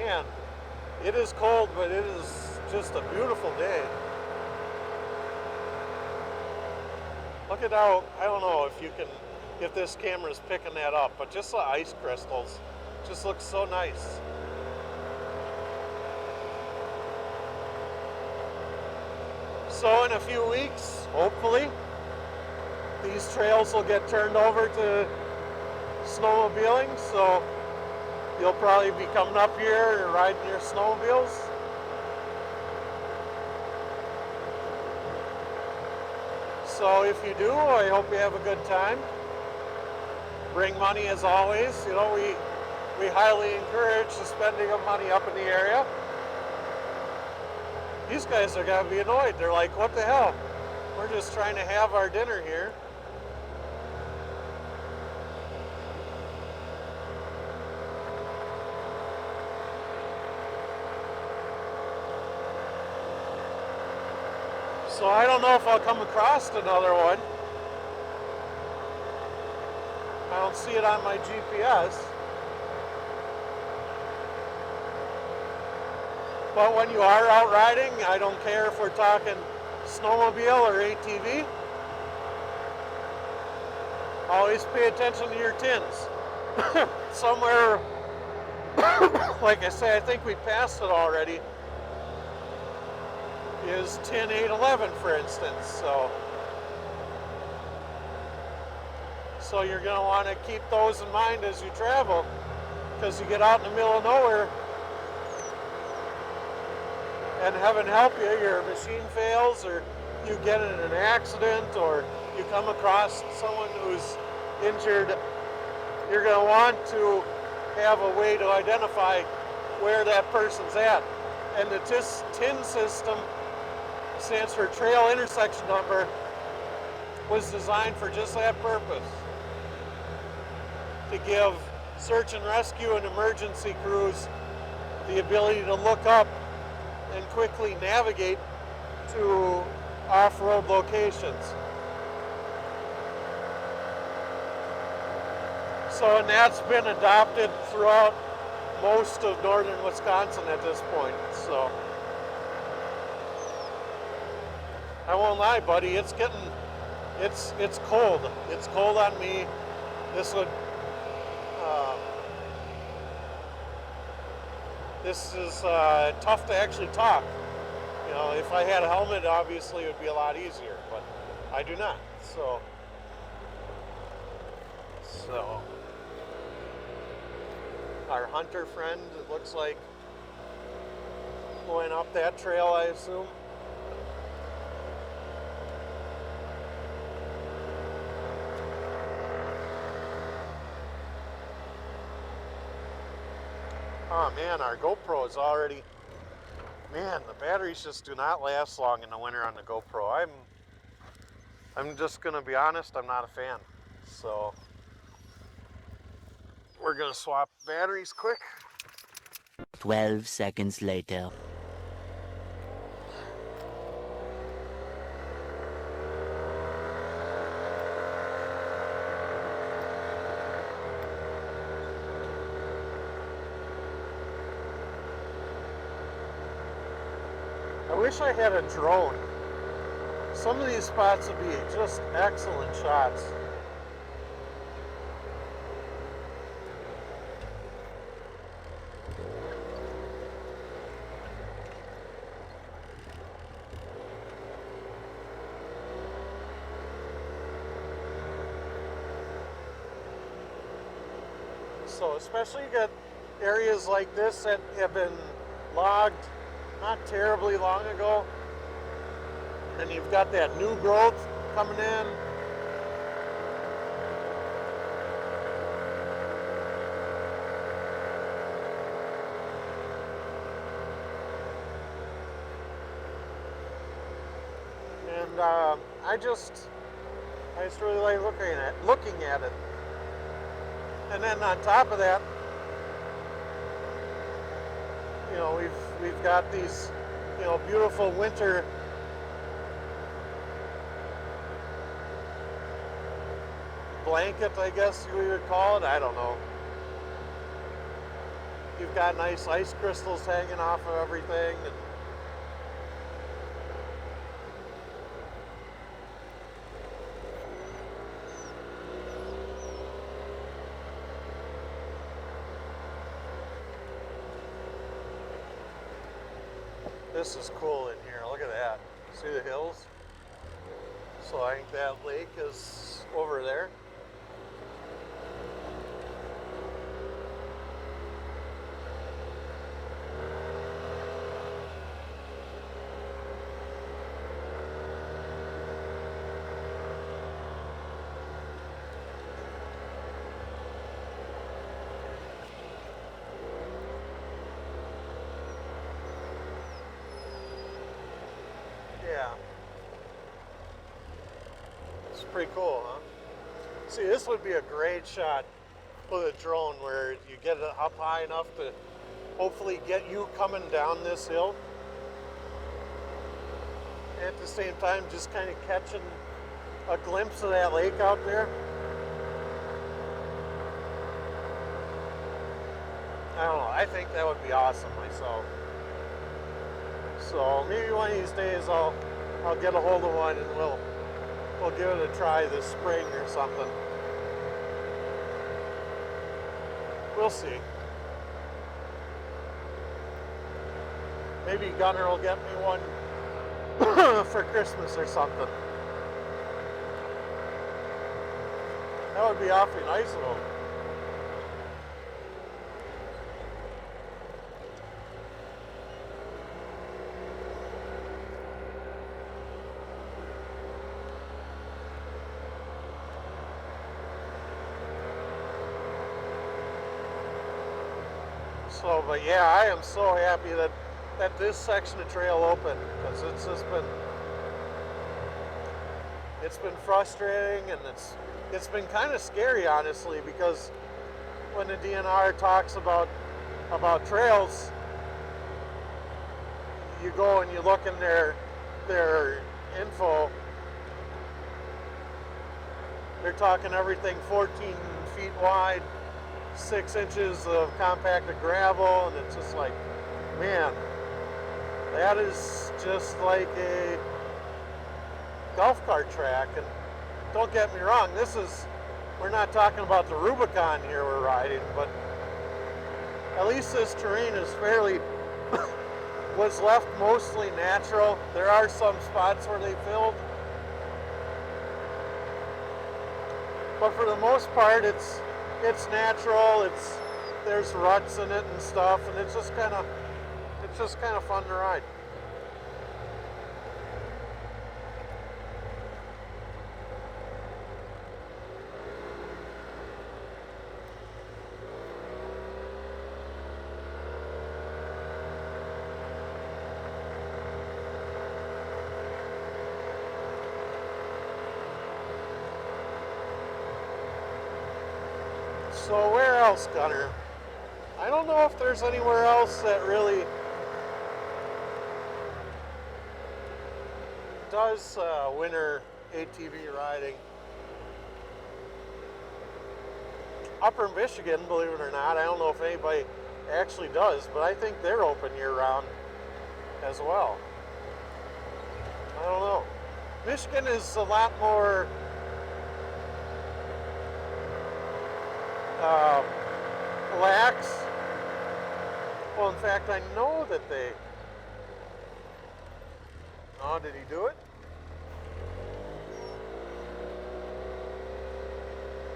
man, it is cold, but it is just a beautiful day. Look at how, I don't know if this camera is picking that up, but just the ice crystals just look so nice. So in a few weeks, hopefully, these trails will get turned over to snowmobiling, so you'll probably be coming up here and riding your snowmobiles. So if you do, I hope you have a good time. Bring money as always. You know, we highly encourage the spending of money up in the area. These guys are gonna be annoyed. They're like, what the hell? We're just trying to have our dinner here. So I don't know if I'll come across another one. I don't see it on my GPS. But when you are out riding, I don't care if we're talking snowmobile or ATV. Always pay attention to your tins. Somewhere, like I say, I think we passed it already, is tin 811, for instance. So you're going to want to keep those in mind as you travel, because you get out in the middle of nowhere and heaven help you, your machine fails, or you get in an accident, or you come across someone who's injured. You're going to want to have a way to identify where that person's at. And the TIN system, stands for Trail Intersection Number, was designed for just that purpose. To give search and rescue and emergency crews the ability to look up and quickly navigate to off-road locations. So, and that's been adopted throughout most of northern Wisconsin at this point. So, I won't lie, buddy, it's cold. It's cold on me. This is tough to actually talk. You know, if I had a helmet, obviously it would be a lot easier, but I do not. So our hunter friend, it looks like, going up that trail, I assume. Oh man, our GoPro is already, man, the batteries just do not last long in the winter on the GoPro. I'm just gonna be honest, I'm not a fan. So we're gonna swap batteries quick. 12 seconds later. I wish I had a drone. Some of these spots would be just excellent shots. So especially you got areas like this that have been logged not terribly long ago, and you've got that new growth coming in. And I just really like looking at it. And then on top of that, you know, we've got these, you know, beautiful winter blanket, I guess we would call it. I don't know. You've got nice ice crystals hanging off of everything. And this is cool in here. Look at that. See the hills? So I think that lake is over there. Yeah. It's pretty cool, huh? See, this would be a great shot with a drone where you get it up high enough to hopefully get you coming down this hill. At the same time, just kind of catching a glimpse of that lake out there. I don't know, I think that would be awesome myself. So maybe one of these days I'll get a hold of one and we'll give it a try this spring or something. We'll see. Maybe Gunner will get me one for Christmas or something. That would be awfully nice of him. So, but yeah, I am so happy that this section of trail opened, because it's been frustrating, and it's been kind of scary, honestly, because when the DNR talks about trails, you go and you look in their info, they're talking everything 14 feet wide, 6 inches of compacted gravel, and it's just like, man, that is just like a golf cart track. And don't get me wrong, we're not talking about the Rubicon here we're riding, but at least this terrain is was left mostly natural. There are some spots where they filled, but for the most part it's natural. There's ruts in it and stuff, and it's just kind of fun to ride. So where else, Gunner? I don't know if there's anywhere else that really does winter ATV riding. Upper Michigan, believe it or not, I don't know if anybody actually does, but I think they're open year-round as well. I don't know. Michigan is a lot more lax. Well, in fact, I know that they... Oh, did he do it?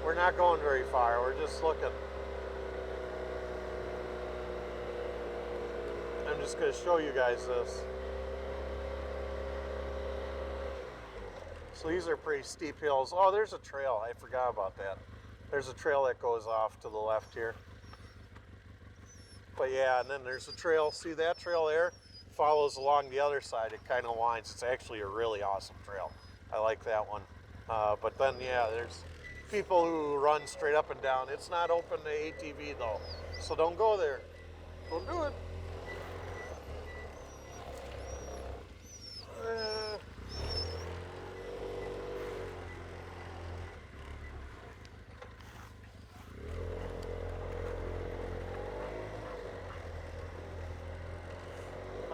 We're not going very far. We're just looking. I'm just going to show you guys this. So these are pretty steep hills. Oh, there's a trail. I forgot about that. There's a trail that goes off to the left here. But yeah, and then there's a trail. See that trail there? Follows along the other side. It kind of winds. It's actually a really awesome trail. I like that one. But then, yeah, there's people who run straight up and down. It's not open to ATV though, so don't go there. Don't do it.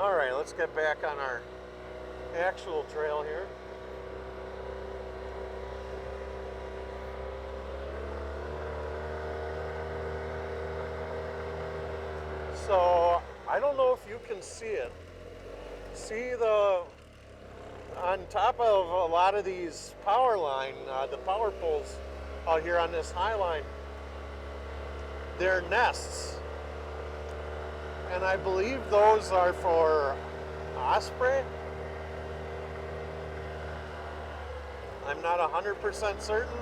All right, let's get back on our actual trail here. So I don't know if you can see it. See on top of a lot of these power line, the power poles out here on this high line, they're nests. And I believe those are for Osprey. I'm not 100% certain,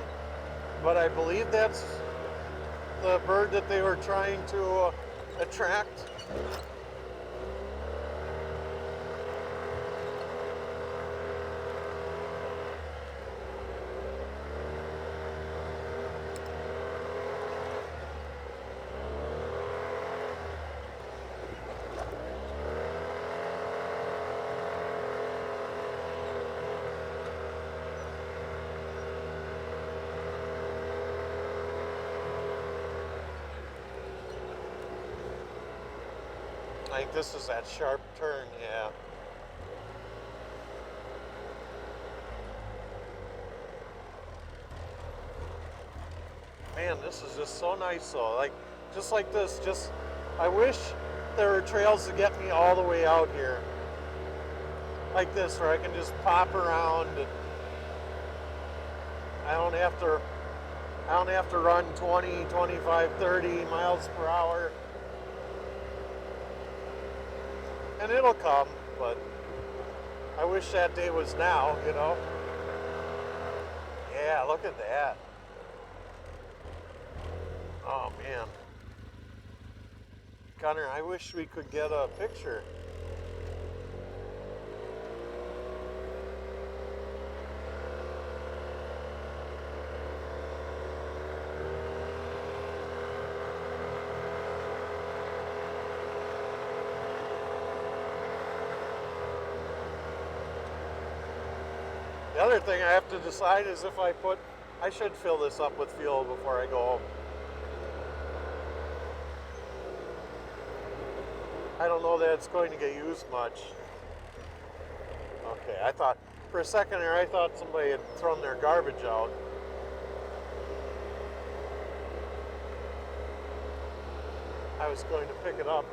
but I believe that's the bird that they were trying to attract. I think this is that sharp turn, yeah. Man, this is just so nice though. Like, just like this, I wish there were trails to get me all the way out here. Like this, where I can just pop around and I don't have to run 20, 25, 30 miles per hour. And it'll come, but I wish that day was now, you know? Yeah, look at that. Oh, man. Connor, I wish we could get a picture. The other thing I have to decide is if I should fill this up with fuel before I go home. I don't know that it's going to get used much. Okay, I thought, for a second there, I thought somebody had thrown their garbage out. I was going to pick it up.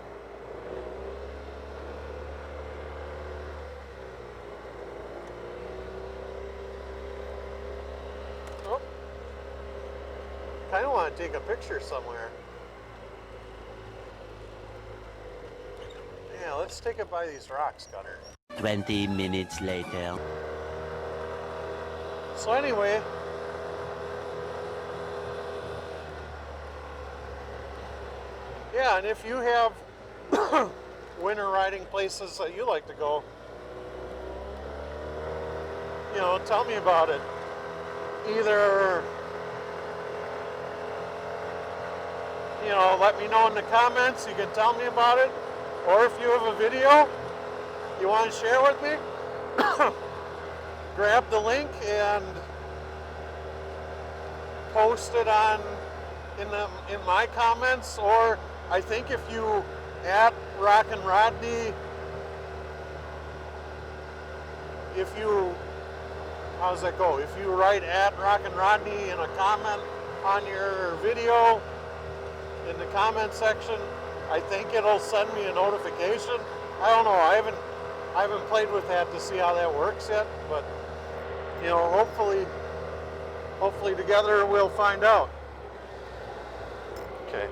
I kind of want to take a picture somewhere. Yeah, let's take it by these rocks, Gunner. 20 minutes later. So anyway, yeah, and if you have winter riding places that you like to go, you know, tell me about it. Either, you know, let me know in the comments, you can tell me about it, or if you have a video you want to share with me, grab the link and post it in my comments, or I think if you at Rockin Rodney, how does that go? If you write at Rockin Rodney in a comment on your video in the comment section, I think it'll send me a notification. I don't know. I haven't played with that to see how that works yet, but you know, hopefully together we'll find out. Okay.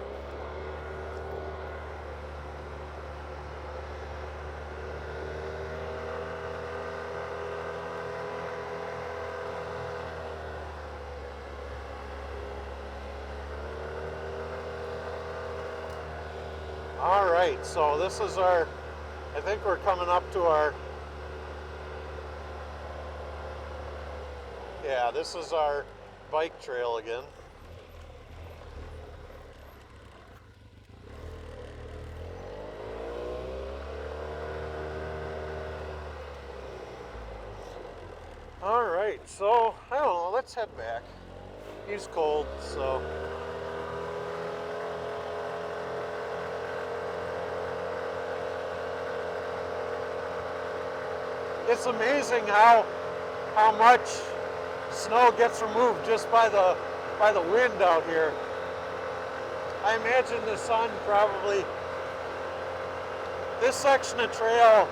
All right, so this is I think we're coming up to this is our bike trail again. All right, so I don't know, let's head back. He's cold, so. it's amazing how much snow gets removed just by the wind out here. I imagine the sun probably, this section of trail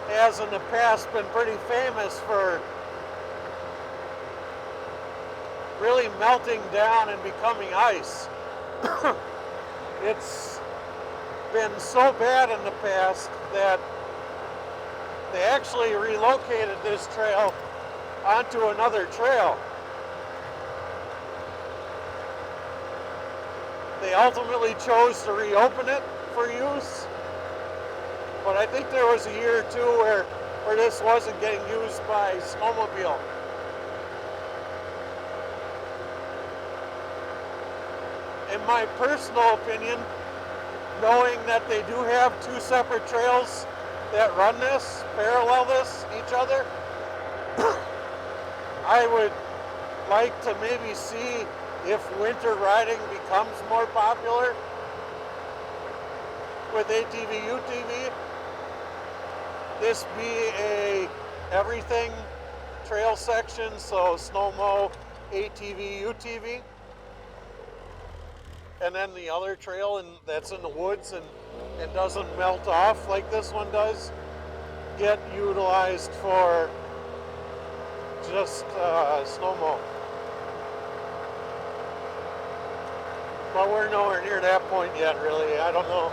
has in the past been pretty famous for really melting down and becoming ice. It's been so bad in the past that they actually relocated this trail onto another trail. They ultimately chose to reopen it for use, but I think there was a year or two where this wasn't getting used by snowmobile. In my personal opinion, knowing that they do have two separate trails that run this, parallel this, each other, I would like to maybe see if winter riding becomes more popular with ATV UTV, this be a everything trail section, so snowmo, ATV, UTV, and then the other trail that's in the woods and doesn't melt off like this one does, get utilized for just snowmo. But we're nowhere near that point yet, really. I don't know.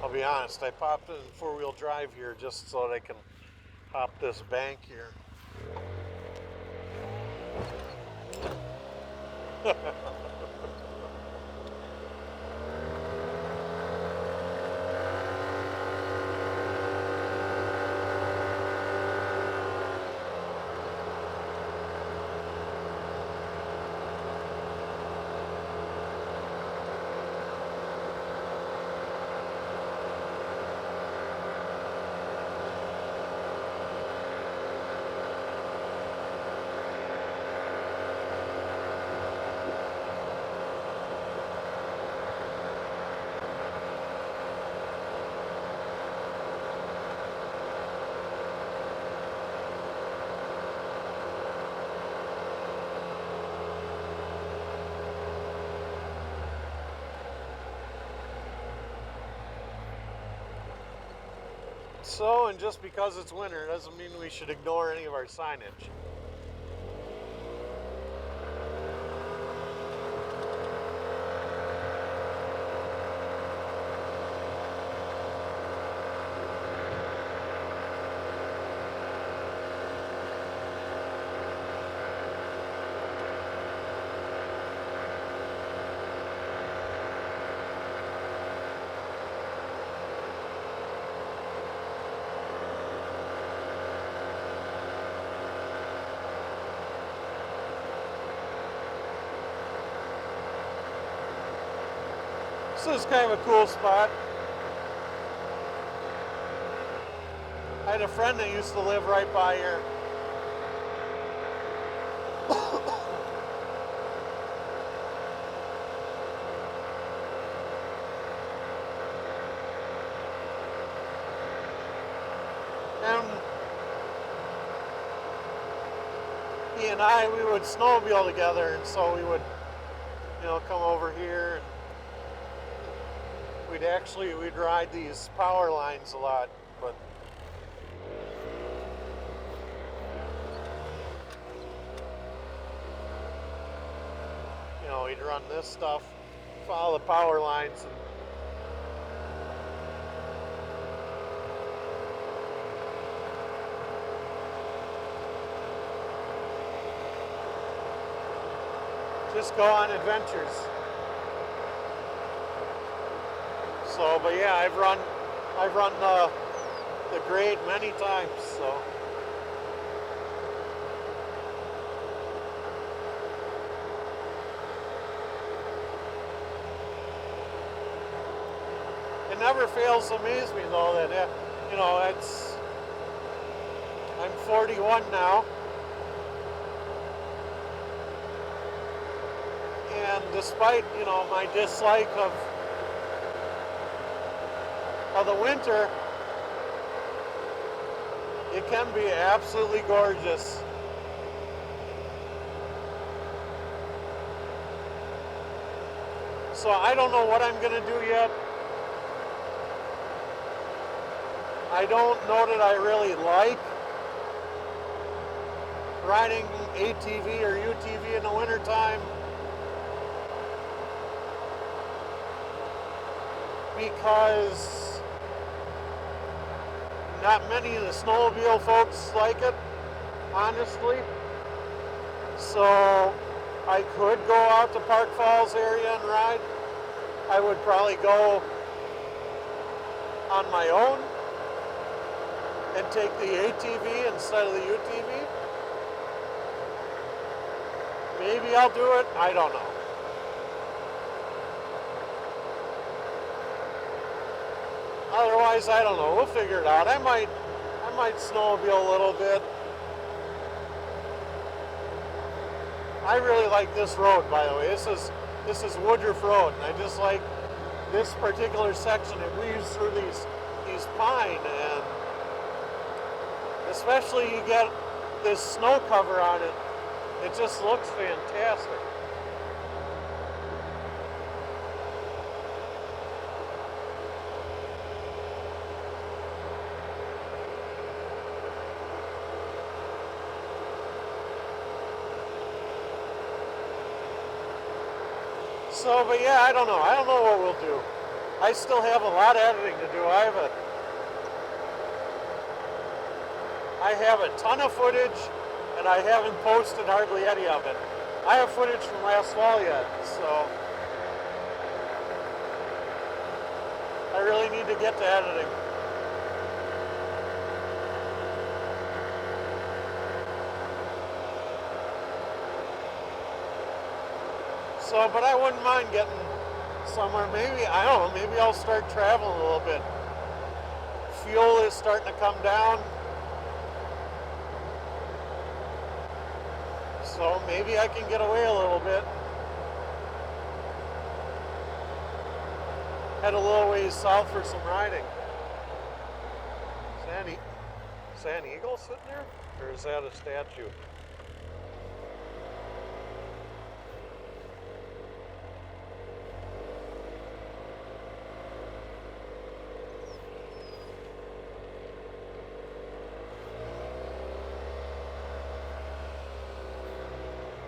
I'll be honest, I popped in four-wheel drive here just so that I can hop this bank here. So, and just because it's winter doesn't mean we should ignore any of our signage. This is kind of a cool spot. I had a friend that used to live right by here. And he and I, we would snowmobile together, and so we would, come over here and we'd ride these power lines a lot, but we'd run this stuff, follow the power lines, and just go on adventures. So, but yeah, I've run the grade many times. So, it never fails to amaze me though that I'm 41 now. And despite, you know, my dislike of the winter, it can be absolutely gorgeous. So I don't know what I'm going to do yet. I don't know that I really like riding ATV or UTV in the wintertime, because not many of the snowmobile folks like it, honestly. So I could go out to Park Falls area and ride. I would probably go on my own and take the ATV instead of the UTV. Maybe I'll do it, I don't know. Otherwise, I don't know, we'll figure it out. I might snowmobile a little bit. I really like this road, by the way. This is Woodruff Road, and I just like this particular section. It weaves through these pine, and especially you get this snow cover on it. It just looks fantastic. So, but yeah, I don't know. I don't know what we'll do. I still have a lot of editing to do. I have a ton of footage, and I haven't posted hardly any of it. I have footage from last fall yet, so I really need to get to editing. So, but I wouldn't mind getting somewhere. Maybe, I don't know, maybe I'll start traveling a little bit. Fuel is starting to come down. So maybe I can get away a little bit. Head a little ways south for some riding. Is that an eagle sitting there? Or is that a statue?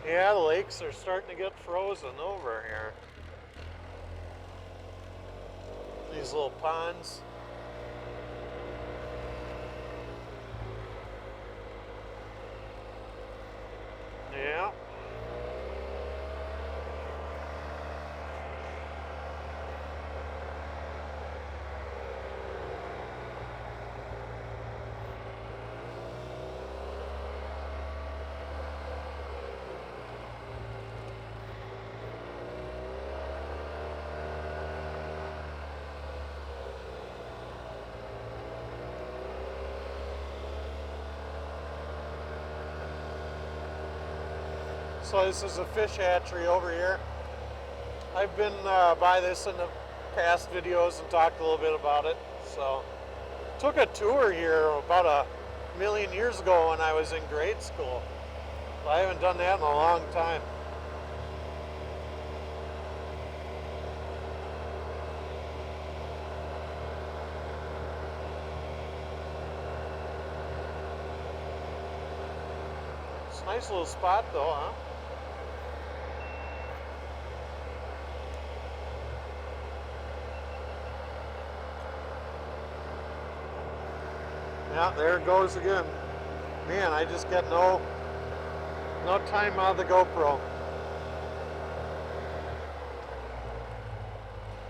Yeah, the lakes are starting to get frozen over here. These little ponds. Yeah. So this is a fish hatchery over here. I've been by this in the past videos and talked a little bit about it. So took a tour here about 1,000,000 years ago when I was in grade school. I haven't done that in a long time. It's a nice little spot though, huh? Yeah, there it goes again. Man, I just get no time out of the GoPro.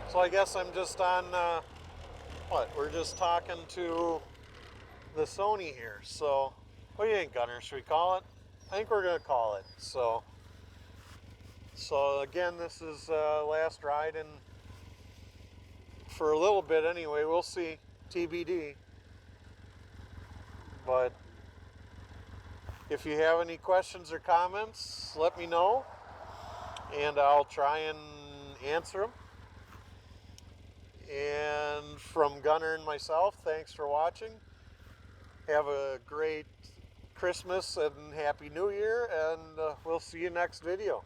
So I guess I'm just on, what? We're just talking to the Sony here. So, what do you think, Gunner? Should we call it? I think we're going to call it. So again, this is last ride, and for a little bit anyway, we'll see. TBD. But If you have any questions or comments, let me know, and I'll try and answer them. And from Gunner and myself, thanks for watching. Have a great Christmas and Happy New Year, and we'll see you next video.